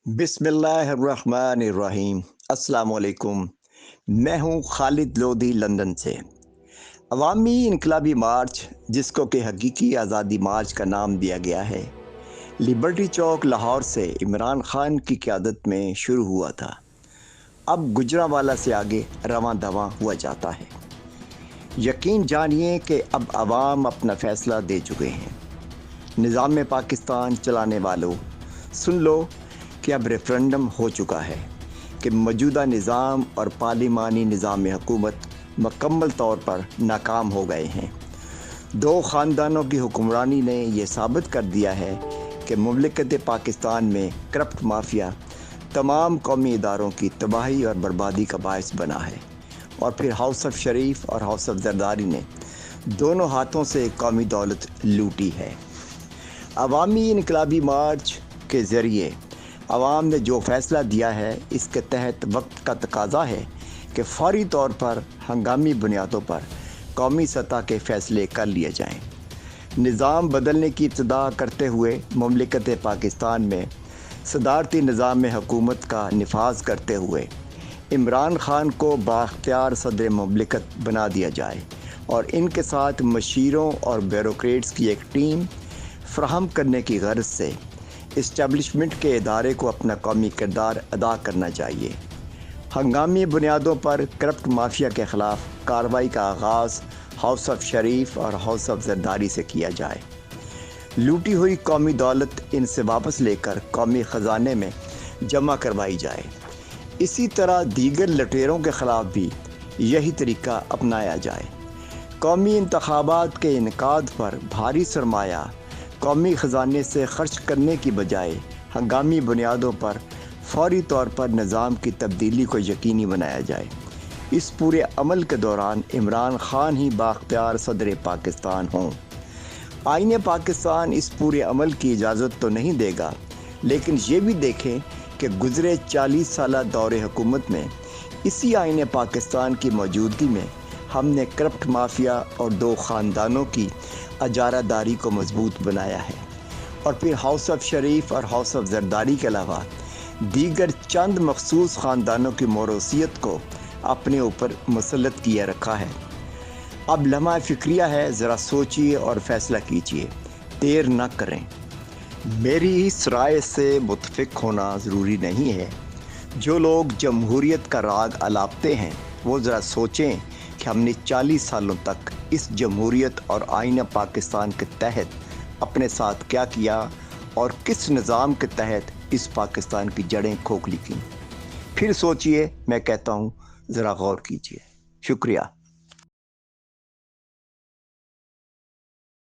बिस्मिल्लाहिर्रहमानिर्रहीम। अस्सलाम वालेकुम। मैं हूँ खालिद लोधी लंदन से। अवामी इनकलाबी मार्च, जिसको कि हकीकी आज़ादी मार्च का नाम दिया गया है, लिबर्टी चौक लाहौर से इमरान खान की क़यादत में शुरू हुआ था। अब गुजरांवाला से आगे रवां दवां हुआ जाता है। यकीन जानिए कि अब अवाम अपना फ़ैसला दे चुके हैं। निज़ाम पाकिस्तान चलाने वालों, सुन लो कि अब रेफरेंडम हो चुका है कि मौजूदा निज़ाम और पार्लिमानी निज़ाम हुकूमत मुकम्मल तौर पर नाकाम हो गए हैं। दो ख़ानदानों की हुक्मरानी ने यह साबित कर दिया है कि मुमलिकत पाकिस्तान में करप्ट माफिया तमाम कौमी इदारों की तबाही और बर्बादी का बायस बना है। और फिर हाउस ऑफ शरीफ और हाउस ऑफ जरदारी ने दोनों हाथों से कौमी दौलत लूटी है। अवामी इनकलाबी मार्च के ज़रिए आवाम ने जो फ़ैसला दिया है, इसके तहत वक्त का तकाजा है कि फ़ौरी तौर पर हंगामी बुनियादों पर कौमी सतह के फ़ैसले कर लिए जाएँ। निज़ाम बदलने की इब्तिदा करते हुए मुमलिकत पाकिस्तान में सदारती निज़ाम हुकूमत का निफाज करते हुए इमरान खान को बाख्तियार सदर मुमलिकत बना दिया जाए और इनके साथ मशीरों और ब्यूरोक्रेट्स की एक टीम फ़राहम करने की गर्ज से इस्टेब्लिशमेंट के इदारे को अपना कौमी किरदार अदा करना चाहिए। हंगामी बुनियादों पर करप्ट माफिया के ख़िलाफ़ कार्रवाई का आगाज़ हाउस ऑफ शरीफ और हाउस ऑफ जरदारी से किया जाए। लूटी हुई कौमी दौलत इनसे वापस लेकर कौमी ख़जाने में जमा करवाई जाए। इसी तरह दीगर लुटेरों के ख़िलाफ़ भी यही तरीका अपनाया जाए। कौमी इंतखाबात के इनकाद पर भारी सरमाया कौमी ख़जाने से खर्च करने की बजाय हंगामी बुनियादों पर फ़ौरी तौर पर निज़ाम की तब्दीली को यकीनी बनाया जाए। इस पूरे अमल के दौरान इमरान खान ही बाख्तियार सदर पाकिस्तान हों। आईने पाकिस्तान इस पूरे अमल की इजाज़त तो नहीं देगा, लेकिन ये भी देखें कि गुज़रे 40 साला दौरे हुकूमत में इसी आईने पाकिस्तान की मौजूदगी में हमने करप्ट माफिया और दो ख़ानदानों की अजारादारी को मजबूत बनाया है। और फिर हाउस ऑफ शरीफ और हाउस ऑफ जरदारी के अलावा दीगर चंद मखसूस ख़ानदानों की मोरूसियत को अपने ऊपर मुसल्लत किया रखा है। अब लम्हा फ़िक्रिया है, ज़रा सोचिए और फ़ैसला कीजिए, देर न करें। मेरी इस राय से मुत्तफ़िक होना ज़रूरी नहीं है। जो लोग जमहूरियत का राग अलापते हैं, वो ज़रा सोचें कि हमने 40 सालों तक इस जमहूरियत और आईना पाकिस्तान के तहत अपने साथ क्या किया और किस निज़ाम के तहत इस पाकिस्तान की जड़ें खोखली की। फिर सोचिए, मैं कहता हूँ ज़रा गौर कीजिए। शुक्रिया।